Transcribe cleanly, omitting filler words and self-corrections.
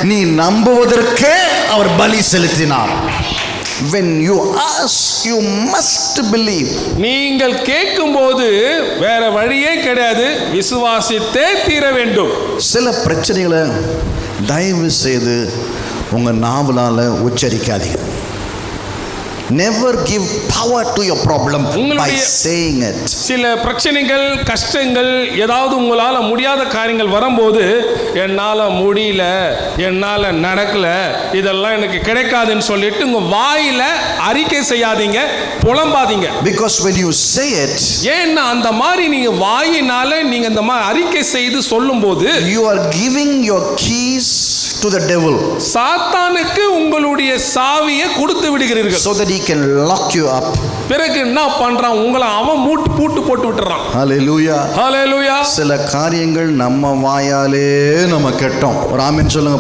நீ நம்புவதற்கே அவர் பலி செலுத்தினார். When you ask, you must believe. நீங்கள் கேட்கும்போது வேற வழியே கிடையாது, விசுவாசித்தே தீர வேண்டும். சில பிரச்சனைகளை தயவு செய்து உங்க நாவலால உச்சரிக்காதீங்க. Never give power to your problem by saying it. சில பிரச்சனைகள், கஷ்டங்கள், ஏதாவது உங்களால முடியாத காரியங்கள் வரும்போது என்னால முடியல, என்னால நடக்கல, இதெல்லாம் எனக்கு கிடைக்காதுன்னு சொல்லிட்டு உங்க வாயில அறிக்கை செய்யாதீங்க, புலம்பாதீங்க. Because when you say it, ஏன்னா அந்த மாதிரி நீங்க வாயினால நீங்க இந்த மாதிரி அறிக்கை செய்து சொல்லும்போது you are giving your keys to the devil. சாத்தானுக்கு உங்களுடைய சாவியை கொடுத்து விடுகிறீர்கள். So that he can lock you up. பிறகு என்ன பண்றான்? உங்களை அவன் பூட்டு போட்டு விட்டுறான். Hallelujah. Hallelujah. சில காரியங்கள் நம்ம வாயாலே நம்ம கேட்டோம். ஒரு ஆமென் சொல்லுங்க.